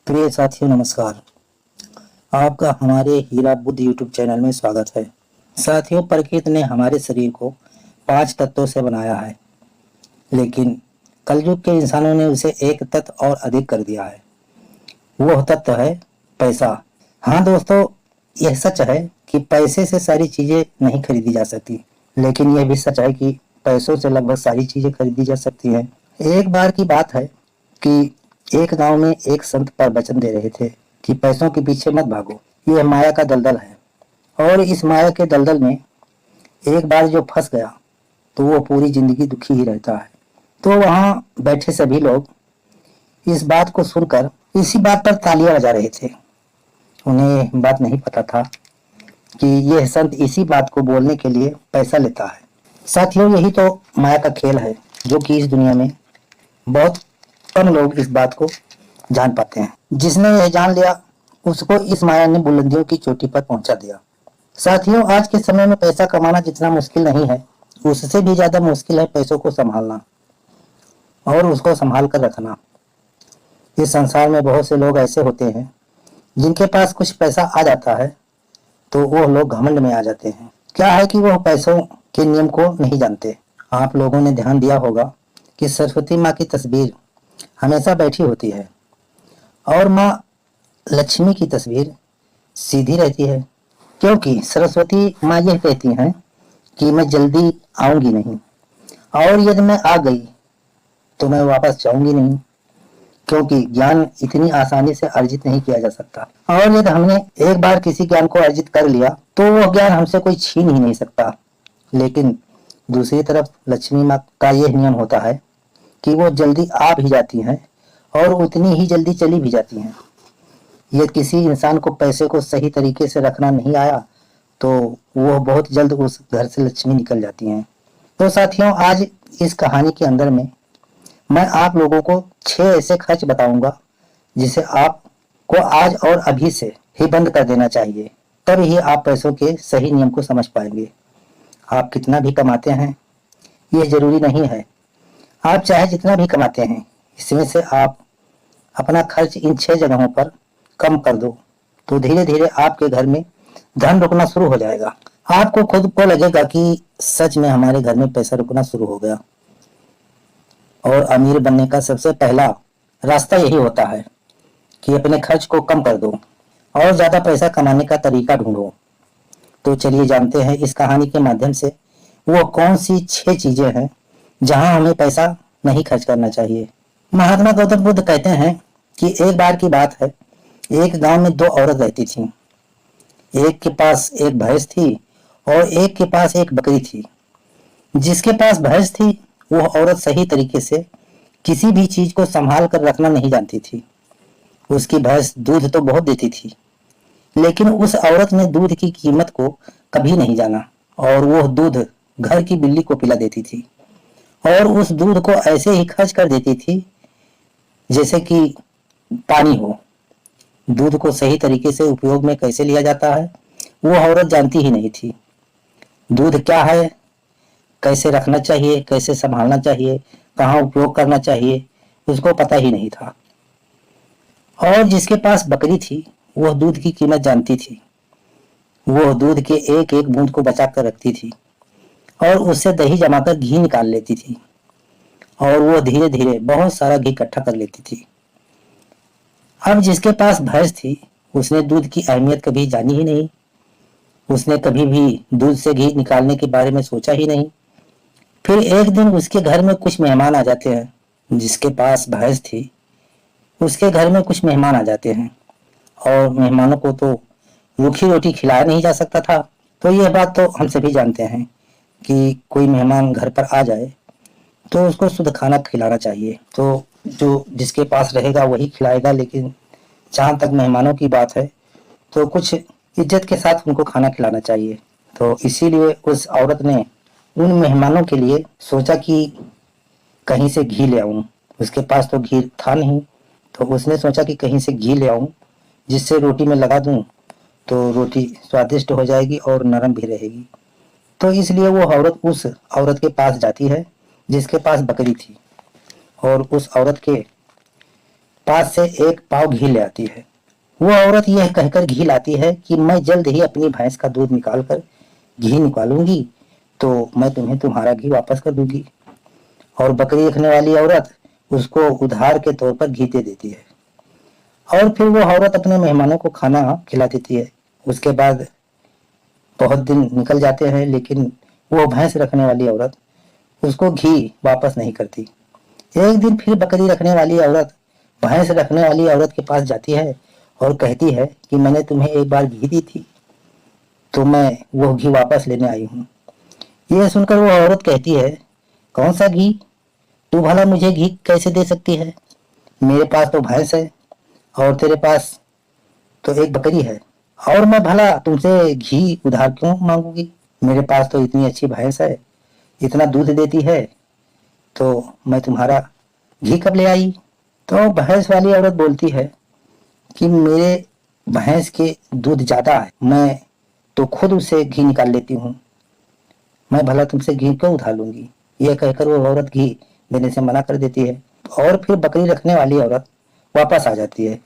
प्रिय साथियों नमस्कार। आपका हमारे हीरा बुद्ध यूट्यूब चैनल में स्वागत है। साथियों, प्रकृति ने हमारे शरीर को 5 तत्वों से बनाया है, लेकिन कलयुग के इंसानों ने उसे एक तत्व और अधिक कर दिया है। वह तत्व है पैसा। हाँ दोस्तों, यह सच है कि पैसे से सारी चीजें नहीं खरीदी जा सकती, लेकिन यह भी सच है कि पैसों से लगभग सारी चीजें खरीदी जा सकती हैं। एक बार की बात है कि एक गांव में एक संत प्रवचन दे रहे थे कि पैसों के पीछे मत भागो, यह माया का दलदल है, और इस माया के दलदल में एक बार जो फंस गया तो वो पूरी जिंदगी दुखी ही रहता है। तो वहां बैठे सभी लोग इस बात को सुनकर इसी बात पर तालियां बजा रहे थे। उन्हें बात नहीं पता था कि यह संत इसी बात को बोलने के लिए पैसा लेता है। साथियों, यही तो माया का खेल है जो कि इस दुनिया में बहुत कम लोग इस बात को जान पाते हैं। जिसने यह जान लिया उसको इस माया ने बुलंदियों की चोटी पर पहुंचा दिया। साथियों, आज के समय में पैसा कमाना जितना मुश्किल नहीं है, उससे भी ज्यादा मुश्किल है पैसों को संभालना और उसको संभाल कर रखना। इस संसार में बहुत से लोग ऐसे होते हैं जिनके पास कुछ पैसा आ जाता है तो वो लोग घमंड में आ जाते हैं। क्या है कि वह पैसों के नियम को नहीं जानते। आप लोगों ने ध्यान दिया होगा कि सरस्वती माँ की तस्वीर हमेशा बैठी होती है और माँ लक्ष्मी की तस्वीर सीधी रहती है, क्योंकि सरस्वती माँ यह कहती हैं कि मैं जल्दी आऊंगी नहीं, और यदि मैं आ गई तो मैं वापस जाऊंगी नहीं, क्योंकि ज्ञान इतनी आसानी से अर्जित नहीं किया जा सकता, और यदि हमने एक बार किसी ज्ञान को अर्जित कर लिया तो वह ज्ञान हमसे कोई छीन ही नहीं सकता। लेकिन दूसरी तरफ लक्ष्मी माँ का यह नियम होता है कि वो जल्दी आ भी जाती हैं और उतनी ही जल्दी चली भी जाती हैं। यदि किसी इंसान को पैसे को सही तरीके से रखना नहीं आया तो वह बहुत जल्द उस घर से लक्ष्मी निकल जाती हैं। तो साथियों, आज इस कहानी के अंदर में मैं आप लोगों को 6 ऐसे खर्च बताऊंगा जिसे आपको आज और अभी से ही बंद कर देना चाहिए, तब ही आप पैसों के सही नियम को समझ पाएंगे। आप कितना भी कमाते हैं यह जरूरी नहीं है। आप चाहे जितना भी कमाते हैं, इसमें से आप अपना खर्च इन 6 जगहों पर कम कर दो तो धीरे धीरे आपके घर में धन रुकना शुरू हो जाएगा। आपको खुद को लगेगा कि सच में हमारे घर में पैसा रुकना शुरू हो गया। और अमीर बनने का सबसे पहला रास्ता यही होता है कि अपने खर्च को कम कर दो और ज्यादा पैसा कमाने का तरीका ढूंढो। तो चलिए जानते हैं इस कहानी के माध्यम से वो कौन सी 6 चीजें हैं जहां हमें पैसा नहीं खर्च करना चाहिए। महात्मा गौतम बुद्ध कहते हैं कि एक बार की बात है, एक गांव में 2 औरत रहती थीं। एक के पास एक भैंस थी और एक के पास एक बकरी थी। जिसके पास भैंस थी वह औरत सही तरीके से किसी भी चीज को संभाल कर रखना नहीं जानती थी। उसकी भैंस दूध तो बहुत देती थी, लेकिन उस औरत ने दूध की कीमत को कभी नहीं जाना और वह दूध घर की बिल्ली को पिला देती थी और उस दूध को ऐसे ही खर्च कर देती थी जैसे कि पानी हो। दूध को सही तरीके से उपयोग में कैसे लिया जाता है वो औरत जानती ही नहीं थी। दूध क्या है, कैसे रखना चाहिए, कैसे संभालना चाहिए, कहाँ उपयोग करना चाहिए, उसको पता ही नहीं था। और जिसके पास बकरी थी वह दूध की कीमत जानती थी। वह दूध के एक एक बूंद को बचा कर रखती थी और उससे दही जमाकर घी निकाल लेती थी और वो धीरे धीरे बहुत सारा घी इकट्ठा कर लेती थी। अब जिसके पास भैंस थी उसने दूध की अहमियत कभी जानी ही नहीं। उसने कभी भी दूध से घी निकालने के बारे में सोचा ही नहीं। फिर एक दिन उसके घर में कुछ मेहमान आ जाते हैं। जिसके पास भैंस थी उसके घर में कुछ मेहमान आ जाते हैं और मेहमानों को तो रूखी रोटी खिलाया नहीं जा सकता था। तो यह बात तो हम सभी जानते हैं कि कोई मेहमान घर पर आ जाए तो उसको शुद्ध खाना खिलाना चाहिए। तो जो जिसके पास रहेगा वही खिलाएगा, लेकिन जहाँ तक मेहमानों की बात है तो कुछ इज्जत के साथ उनको खाना खिलाना चाहिए। तो इसीलिए उस औरत ने उन मेहमानों के लिए सोचा कि कहीं से घी ले आऊं। उसके पास तो घी था नहीं, तो उसने सोचा कि कहीं से घी ले आऊं जिससे रोटी में लगा दूं तो रोटी स्वादिष्ट हो जाएगी और नरम भी रहेगी। तो इसलिए वो औरत उस औरत के पास जाती है जिसके पास बकरी थी और उस औरत के पास से एक पाव घी ले आती है। वो औरत यह कहकर घी लाती है कि मैं जल्द ही अपनी भैंस का दूध निकाल कर घी निकालूंगी तो मैं तुम्हें तुम्हारा घी वापस कर दूंगी। और बकरी रखने वाली औरत उसको उधार के तौर पर घी दे देती है और फिर वो औरत अपने मेहमानों को खाना खिला देती है। उसके बाद बहुत दिन निकल जाते हैं लेकिन वो भैंस रखने वाली औरत उसको घी वापस नहीं करती। एक दिन फिर बकरी रखने वाली औरत भैंस रखने वाली औरत के पास जाती है और कहती है कि मैंने तुम्हें एक बार घी दी थी तो मैं वो घी वापस लेने आई हूँ। यह सुनकर वो औरत कहती है, कौन सा घी? तू भला मुझे घी कैसे दे सकती है? मेरे पास तो भैंस है और तेरे पास तो एक बकरी है और मैं भला तुमसे घी उधार क्यों मांगूंगी? मेरे पास तो इतनी अच्छी भैंस है, इतना दूध देती है, तो मैं तुम्हारा घी कब ले आई? तो भैंस वाली औरत बोलती है कि मेरे भैंस के दूध ज्यादा है, मैं तो खुद उसे घी निकाल लेती हूँ, मैं भला तुमसे घी क्यों उधार लूंगी? यह कहकर वो औरत घी देने से मना कर देती है और फिर बकरी रखने वाली औरत वापस आ जाती है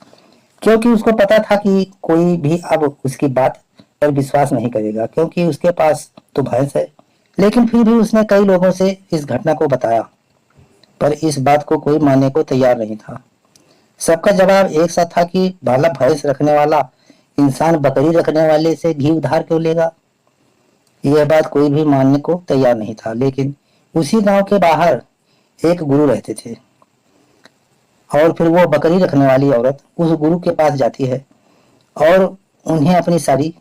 क्योंकि उसको पता था कि कोई भी अब उसकी बात पर विश्वास नहीं करेगा क्योंकि उसके पास तो भैंस है। लेकिन फिर भी उसने कई लोगों से इस घटना को बताया पर इस बात को कोई मानने को तैयार नहीं था। सबका जवाब एक सा था कि भला भैंस रखने वाला इंसान बकरी रखने वाले से घी उधार क्यों लेगा? यह बात कोई भी मानने को तैयार नहीं था। लेकिन उसी गांव के बाहर एक गुरु रहते थे और फिर वो बकरी रखने वाली औरत उस गुरु के पास जाती है और उन्हें अपनी सारी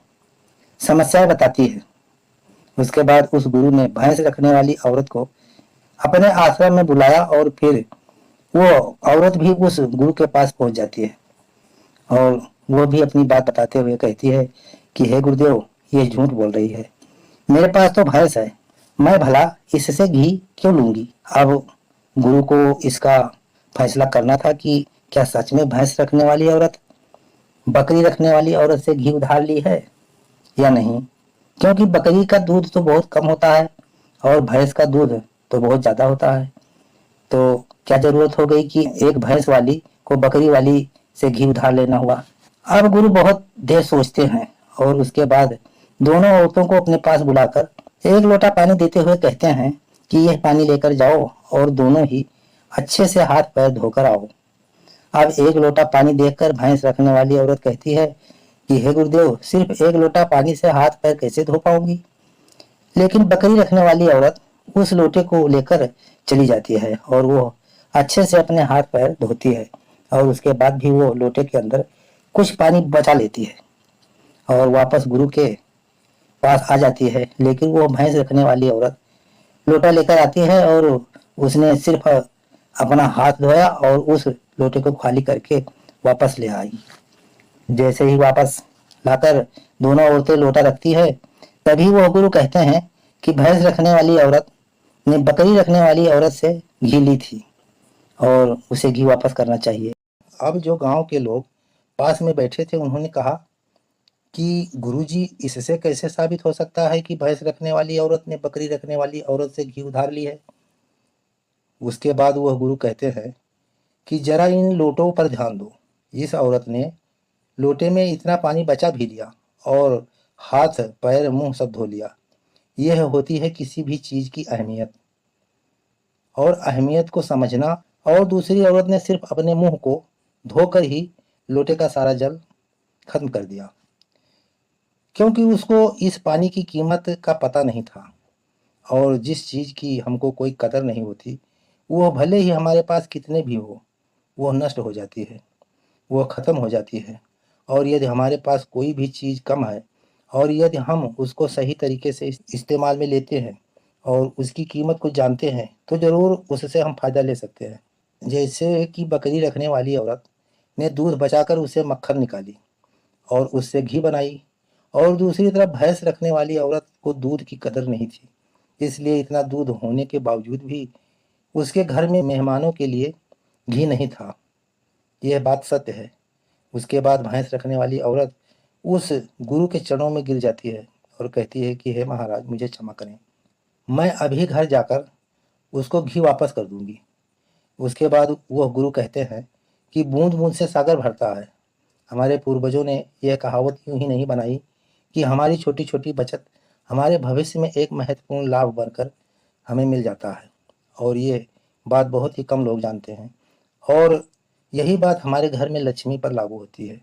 समस्याएं बताती है। उसके बाद उस गुरु ने भैंस रखने वाली औरत को अपने आश्रम में बुलाया और फिर वो औरत भी उस गुरु के पास पहुंच जाती है और वो भी अपनी बात बताते हुए कहती है कि हे गुरुदेव, ये झूठ बोल रही है, मेरे पास तो भैंस है, मैं भला इससे घी क्यों लूंगी? अब गुरु को इसका फैसला करना था कि क्या सच में भैंस रखने वाली औरत बकरी रखने वाली औरत से घी उधार ली है या नहीं, क्योंकि बकरी का दूध तो बहुत कम होता है और भैंस का दूध तो बहुत ज्यादा होता है। तो क्या जरूरत हो गई कि एक भैंस वाली को बकरी वाली से घी उधार लेना हुआ? अब गुरु बहुत देर सोचते हैं और उसके बाद दोनों औरतों को अपने पास बुलाकर एक लोटा पानी देते हुए कहते हैं कि यह पानी लेकर जाओ और दोनों ही अच्छे से हाथ पैर धोकर आओ। अब एक लोटा पानी देखकर भैंस रखने वाली औरत कहती है कि हे गुरुदेव, सिर्फ एक लोटा पानी से हाथ पैर कैसे धो पाऊंगी? लेकिन बकरी रखने वाली औरत उस लोटे को लेकर चली जाती है और वो अच्छे से अपने हाथ पैर धोती है और उसके बाद भी वो लोटे के अंदर कुछ पानी बचा लेती है और वापस गुरु के पास आ जाती है। लेकिन वो भैंस रखने वाली औरत लोटा लेकर आती है और उसने सिर्फ अपना हाथ धोया और उस लोटे को खाली करके वापस ले आई। जैसे ही वापस लाकर दोनों औरतें लोटा रखती है तभी वो गुरु कहते हैं कि भैंस रखने वाली औरत ने बकरी रखने वाली औरत से घी ली थी और उसे घी वापस करना चाहिए। अब जो गांव के लोग पास में बैठे थे उन्होंने कहा कि गुरुजी, इससे कैसे साबित हो सकता है कि भैंस रखने वाली औरत ने बकरी रखने वाली औरत से घी उधार ली है? उसके बाद वह गुरु कहते हैं कि जरा इन लोटों पर ध्यान दो। इस औरत ने लोटे में इतना पानी बचा भी लिया और हाथ पैर मुंह सब धो लिया। यह होती है किसी भी चीज की अहमियत और अहमियत को समझना। और दूसरी औरत ने सिर्फ अपने मुंह को धोकर ही लोटे का सारा जल खत्म कर दिया क्योंकि उसको इस पानी की कीमत का पता नहीं था। और जिस चीज की हमको कोई कदर नहीं होती वह भले ही हमारे पास कितने भी हो वह नष्ट हो जाती है, वह खत्म हो जाती है। और यदि हमारे पास कोई भी चीज कम है और यदि हम उसको सही तरीके से इस्तेमाल में लेते हैं और उसकी कीमत को जानते हैं तो जरूर उससे हम फायदा ले सकते हैं। जैसे कि बकरी रखने वाली औरत ने दूध बचाकर उसे मक्खन निकाली और उससे घी बनाई और दूसरी तरफ भैंस रखने वाली औरत को दूध की कदर नहीं थी, इसलिए इतना दूध होने के बावजूद भी उसके घर में मेहमानों के लिए घी नहीं था। यह बात सत्य है। उसके बाद भैंस रखने वाली औरत उस गुरु के चरणों में गिर जाती है और कहती है कि हे महाराज, मुझे क्षमा करें, मैं अभी घर जाकर उसको घी वापस कर दूंगी। उसके बाद वह गुरु कहते हैं कि बूंद बूंद से सागर भरता है। हमारे पूर्वजों ने यह कहावत यूं ही नहीं बनाई कि हमारी छोटी छोटी बचत हमारे भविष्य में एक महत्वपूर्ण लाभ बनकर हमें मिल जाता है, और ये बात बहुत ही कम लोग जानते हैं। और यही बात हमारे घर में लक्ष्मी पर लागू होती है।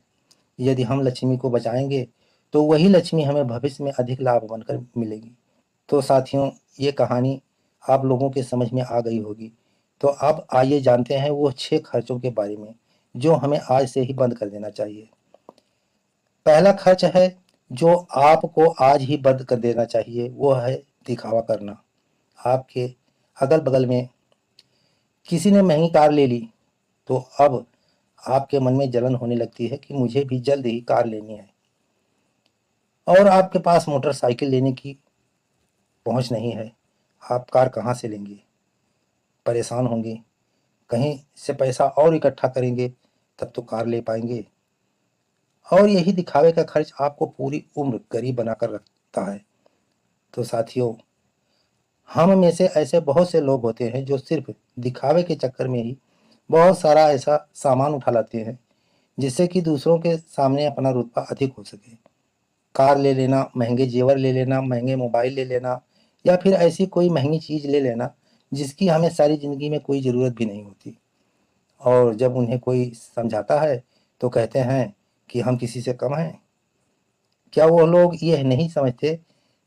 यदि हम लक्ष्मी को बचाएंगे तो वही लक्ष्मी हमें भविष्य में अधिक लाभ बनकर मिलेगी। तो साथियों, ये कहानी आप लोगों के समझ में आ गई होगी। तो अब आइए जानते हैं वो 6 खर्चों के बारे में जो हमें आज से ही बंद कर देना चाहिए। पहला खर्च है जो आपको आज ही बंद कर देना चाहिए, वो है दिखावा करना। आपके अगल बगल में किसी ने महंगी कार ले ली तो अब आपके मन में जलन होने लगती है कि मुझे भी जल्द ही कार लेनी है, और आपके पास मोटरसाइकिल लेने की पहुंच नहीं है। आप कार कहाँ से लेंगे? परेशान होंगे। कहीं से पैसा और इकट्ठा करेंगे तब तो कार ले पाएंगे। और यही दिखावे का खर्च आपको पूरी उम्र गरीब बनाकर रखता है। तो साथियों, हम में से ऐसे बहुत से लोग होते हैं जो सिर्फ दिखावे के चक्कर में ही बहुत सारा ऐसा सामान उठा लाते हैं जिससे कि दूसरों के सामने अपना रुतबा अधिक हो सके। कार ले लेना, महंगे जेवर ले लेना, महंगे मोबाइल ले लेना, या फिर ऐसी कोई महंगी चीज़ ले लेना जिसकी हमें सारी ज़िंदगी में कोई ज़रूरत भी नहीं होती। और जब उन्हें कोई समझाता है तो कहते हैं कि हम किसी से कम हैं। क्या वो लोग यह नहीं समझते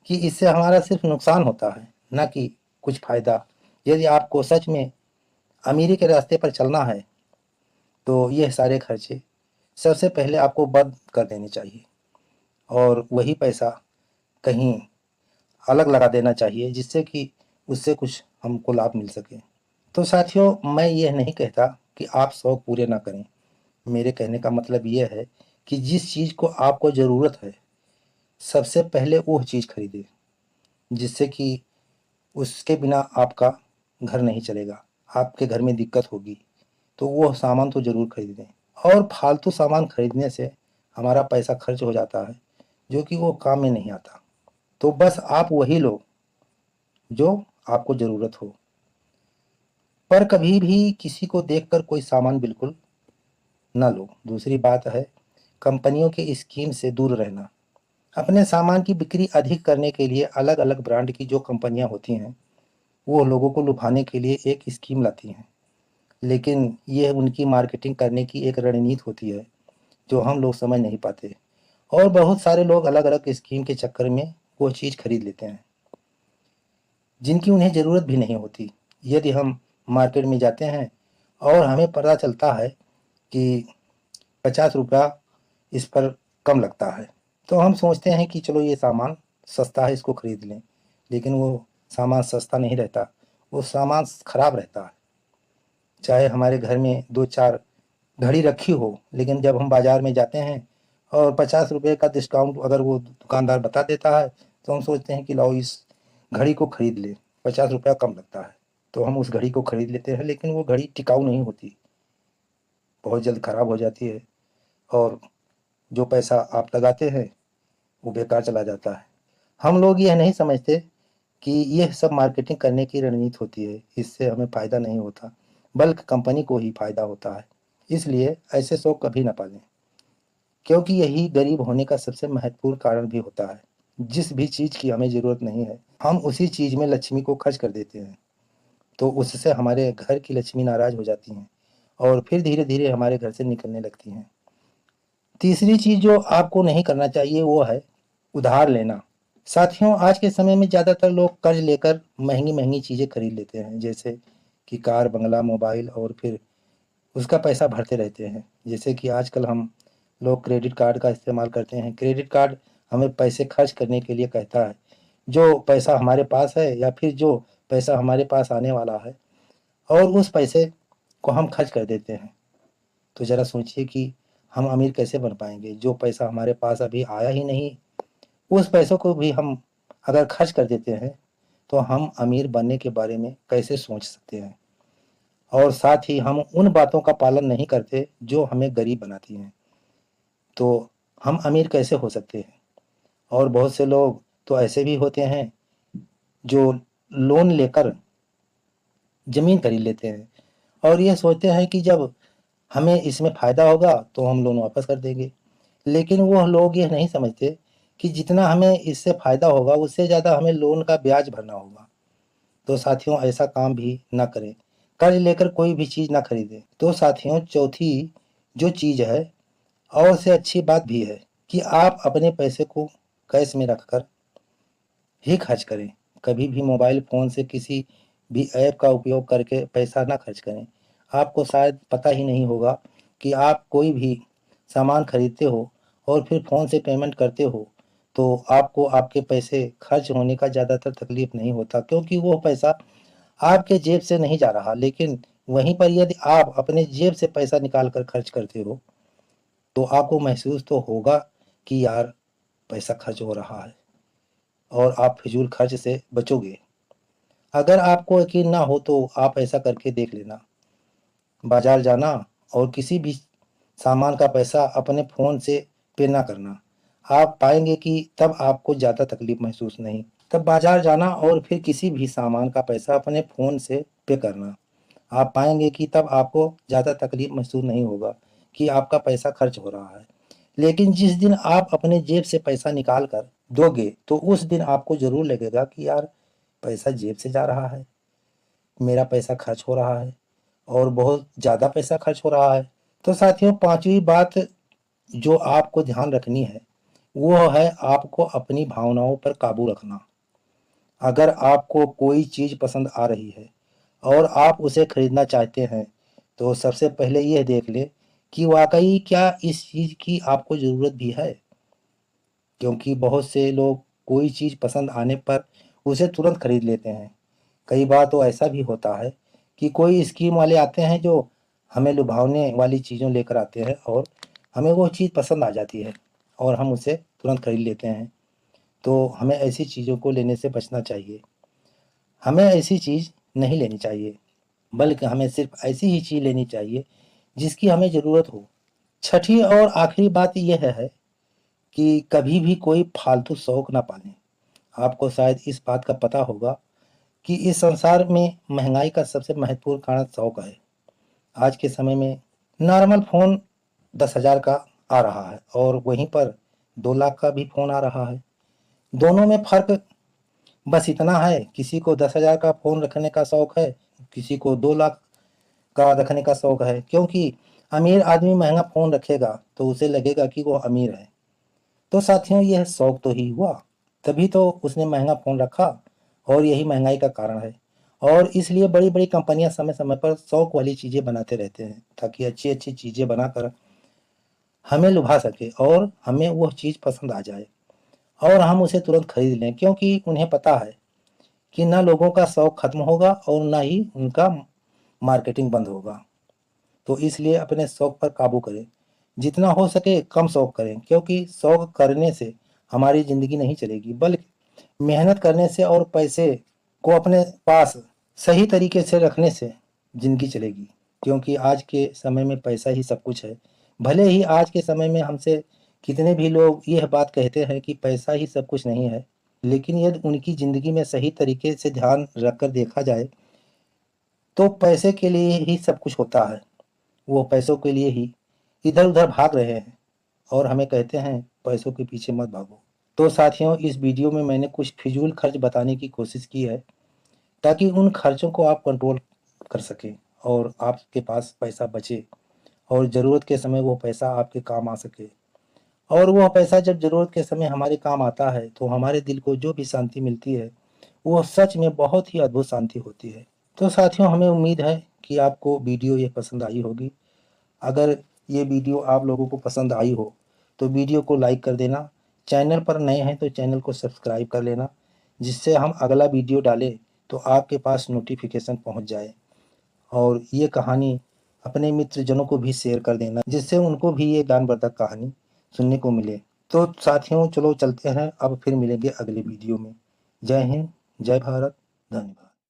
कि इससे हमारा सिर्फ नुकसान होता है, ना कि कुछ फ़ायदा? यदि आपको सच में अमीरी के रास्ते पर चलना है तो यह सारे खर्चे सबसे पहले आपको बंद कर देने चाहिए, और वही पैसा कहीं अलग लगा देना चाहिए जिससे कि उससे कुछ हमको लाभ मिल सके। तो साथियों, मैं यह नहीं कहता कि आप शौक पूरे ना करें। मेरे कहने का मतलब यह है कि जिस चीज़ को आपको ज़रूरत है सबसे पहले वो चीज़ खरीदें, जिससे कि उसके बिना आपका घर नहीं चलेगा, आपके घर में दिक्कत होगी। तो वो सामान तो ज़रूर खरीदें। और फालतू सामान खरीदने से हमारा पैसा खर्च हो जाता है जो कि वो काम में नहीं आता। तो बस आप वही लो जो आपको ज़रूरत हो, पर कभी भी किसी को देखकर कोई सामान बिल्कुल ना लो। दूसरी बात है कंपनियों की स्कीम से दूर रहना। अपने सामान की बिक्री अधिक करने के लिए अलग अलग ब्रांड की जो कंपनियां होती हैं वो लोगों को लुभाने के लिए एक स्कीम लाती हैं, लेकिन यह उनकी मार्केटिंग करने की एक रणनीति होती है जो हम लोग समझ नहीं पाते, और बहुत सारे लोग अलग अलग स्कीम के चक्कर में वो चीज़ खरीद लेते हैं जिनकी उन्हें ज़रूरत भी नहीं होती। यदि हम मार्केट में जाते हैं और हमें पता चलता है कि 50 रुपया इस पर कम लगता है तो हम सोचते हैं कि चलो ये सामान सस्ता है, इसको खरीद लें। लेकिन वो सामान सस्ता नहीं रहता, वो सामान खराब रहता है। चाहे हमारे घर में 2-4 घड़ी रखी हो, लेकिन जब हम बाज़ार में जाते हैं और 50 रुपये का डिस्काउंट अगर वो दुकानदार बता देता है तो हम सोचते हैं कि लाओ इस घड़ी को खरीद लें, 50 रुपया कम लगता है। तो हम उस घड़ी को खरीद लेते हैं, लेकिन वो घड़ी टिकाऊ नहीं होती, बहुत जल्द ख़राब हो जाती है, और जो पैसा आप लगाते हैं वो बेकार चला जाता है। हम लोग यह नहीं समझते कि यह सब मार्केटिंग करने की रणनीति होती है, इससे हमें फ़ायदा नहीं होता बल्कि कंपनी को ही फ़ायदा होता है। इसलिए ऐसे शौक कभी ना पालें, क्योंकि यही गरीब होने का सबसे महत्वपूर्ण कारण भी होता है। जिस भी चीज़ की हमें ज़रूरत नहीं है हम उसी चीज़ में लक्ष्मी को खर्च कर देते हैं, तो उससे हमारे घर की लक्ष्मी नाराज़ हो जाती हैं और फिर धीरे धीरे हमारे घर से निकलने लगती हैं। तीसरी चीज़ जो आपको नहीं करना चाहिए वो है उधार लेना। साथियों, आज के समय में ज़्यादातर लोग कर्ज लेकर महंगी महंगी चीज़ें खरीद लेते हैं, जैसे कि कार, बंगला, मोबाइल, और फिर उसका पैसा भरते रहते हैं। जैसे कि आजकल हम लोग क्रेडिट कार्ड का इस्तेमाल करते हैं। क्रेडिट कार्ड हमें पैसे खर्च करने के लिए कहता है, जो पैसा हमारे पास है या फिर जो पैसा हमारे पास आने वाला है, और उस पैसे को हम खर्च कर देते हैं। तो ज़रा सोचिए कि हम अमीर कैसे बन पाएंगे? जो पैसा हमारे पास अभी आया ही नहीं, उस पैसों को भी हम अगर खर्च कर देते हैं तो हम अमीर बनने के बारे में कैसे सोच सकते हैं? और साथ ही हम उन बातों का पालन नहीं करते जो हमें गरीब बनाती हैं, तो हम अमीर कैसे हो सकते हैं? और बहुत से लोग तो ऐसे भी होते हैं जो लोन लेकर ज़मीन खरीद लेते हैं और ये सोचते हैं कि जब हमें इसमें फ़ायदा होगा तो हम लोन वापस कर देंगे। लेकिन वो लोग ये नहीं समझते कि जितना हमें इससे फ़ायदा होगा उससे ज़्यादा हमें लोन का ब्याज भरना होगा। तो साथियों ऐसा काम भी ना करें, कर्ज लेकर कोई भी चीज़ ना खरीदें। तो साथियों चौथी जो चीज़ है और से अच्छी बात भी है कि आप अपने पैसे को कैश में रखकर ही खर्च करें। कभी भी मोबाइल फ़ोन से किसी भी ऐप का उपयोग करके पैसा ना खर्च करें। आपको शायद पता ही नहीं होगा कि आप कोई भी सामान खरीदते हो और फिर फ़ोन से पेमेंट करते हो, तो आपको आपके पैसे खर्च होने का ज़्यादातर तकलीफ़ नहीं होता, क्योंकि वो पैसा आपके जेब से नहीं जा रहा। लेकिन वहीं पर यदि आप अपने जेब से पैसा निकाल कर खर्च करते हो, तो आपको महसूस तो होगा कि यार पैसा खर्च हो रहा है और आप फिजूल खर्च से बचोगे। अगर आपको यकीन ना हो तो आप ऐसा करके देख लेना। बाजार जाना और किसी भी सामान का पैसा अपने फ़ोन से पे ना करना। आप पाएँगे कि तब आपको ज़्यादा तकलीफ़ महसूस नहीं। तब बाजार जाना और फिर किसी भी सामान का पैसा अपने फ़ोन से पे करना। आप पाएँगे कि तब आपको ज़्यादा तकलीफ़ महसूस नहीं होगा कि आपका पैसा खर्च हो रहा है। लेकिन जिस दिन आप अपने जेब से पैसा निकाल कर दोगे, तो उस दिन आपको ज़रूर लगेगा कि यार पैसा जेब से जा रहा है, मेरा पैसा खर्च हो रहा है और बहुत ज़्यादा पैसा खर्च हो रहा है। तो साथियों 5वीं बात जो आपको ध्यान रखनी है, वो है आपको अपनी भावनाओं पर काबू रखना। अगर आपको कोई चीज़ पसंद आ रही है और आप उसे खरीदना चाहते हैं, तो सबसे पहले यह देख लें कि वाक़ई क्या इस चीज़ की आपको ज़रूरत भी है? क्योंकि बहुत से लोग कोई चीज़ पसंद आने पर उसे तुरंत खरीद लेते हैं। कई बार तो ऐसा भी होता है कि कोई स्कीम वाले आते हैं जो हमें लुभावने वाली चीज़ों लेकर आते हैं और हमें वो चीज़ पसंद आ जाती है और हम उसे तुरंत खरीद लेते हैं। तो हमें ऐसी चीज़ों को लेने से बचना चाहिए। हमें ऐसी चीज़ नहीं लेनी चाहिए, बल्कि हमें सिर्फ़ ऐसी ही चीज़ लेनी चाहिए जिसकी हमें ज़रूरत हो। छठी और आखिरी बात यह है कि कभी भी कोई फालतू शौक ना पालें। आपको शायद इस बात का पता होगा कि इस संसार में महँगाई का सबसे महत्वपूर्ण कारण शौक है। आज के समय में नॉर्मल फ़ोन 10,000 का आ रहा है और वहीं पर 2 लाख का भी फ़ोन आ रहा है। दोनों में फ़र्क बस इतना है, किसी को 10,000 का फ़ोन रखने का शौक है, किसी को 2 लाख का रखने का शौक है। क्योंकि अमीर आदमी महँगा फ़ोन रखेगा तो उसे लगेगा कि वो अमीर है। तो साथियों यह शौक तो ही हुआ, तभी तो उसने महँगा फ़ोन रखा और यही महँगाई का कारण है। और इसलिए बड़ी-बड़ी कंपनियाँ समय-समय पर शौक वाली चीज़ें बनाते रहते हैं, ताकि अच्छी-अच्छी चीज़ें बनाकर हमें लुभा सके और हमें वह चीज़ पसंद आ जाए और हम उसे तुरंत खरीद लें, क्योंकि उन्हें पता है कि ना लोगों का शौक खत्म होगा और ना ही उनका मार्केटिंग बंद होगा। तो इसलिए अपने शौक पर काबू करें। जितना हो सके कम शौक करें, क्योंकि शौक करने से हमारी ज़िंदगी नहीं चलेगी, बल्कि मेहनत करने से और पैसे को अपने पास सही तरीके से रखने से ज़िंदगी चलेगी। क्योंकि आज के समय में पैसा ही सब कुछ है। भले ही आज के समय में हमसे कितने भी लोग यह बात कहते हैं कि पैसा ही सब कुछ नहीं है, लेकिन यदि उनकी ज़िंदगी में सही तरीके से ध्यान रखकर देखा जाए, तो पैसे के लिए ही सब कुछ होता है। वो पैसों के लिए ही इधर-उधर भाग रहे हैं और हमें कहते हैं पैसों के पीछे मत भागो। तो साथियों इस वीडियो में मैंने कुछ फिजूल खर्च बताने की कोशिश की है, ताकि उन खर्चों को आप कंट्रोल कर सकें और आपके पास पैसा बचे और ज़रूरत के समय वो पैसा आपके काम आ सके। और वह पैसा जब ज़रूरत के समय हमारे काम आता है, तो हमारे दिल को जो भी शांति मिलती है, वो सच में बहुत ही अद्भुत शांति होती है। तो साथियों हमें उम्मीद है कि आपको वीडियो ये पसंद आई होगी। अगर ये वीडियो आप लोगों को पसंद आई हो, तो वीडियो को लाइक कर देना। चैनल पर नए हैं तो चैनल को सब्सक्राइब कर लेना, जिससे हम अगला वीडियो डालें तो आपके पास नोटिफ़िकेशन पहुंच जाए। और ये कहानी अपने मित्रजनों को भी शेयर कर देना, जिससे उनको भी ये ज्ञानवर्धक कहानी सुनने को मिले। तो साथियों चलो चलते हैं, अब फिर मिलेंगे अगले वीडियो में। जय हिंद, जय भारत, धन्यवाद।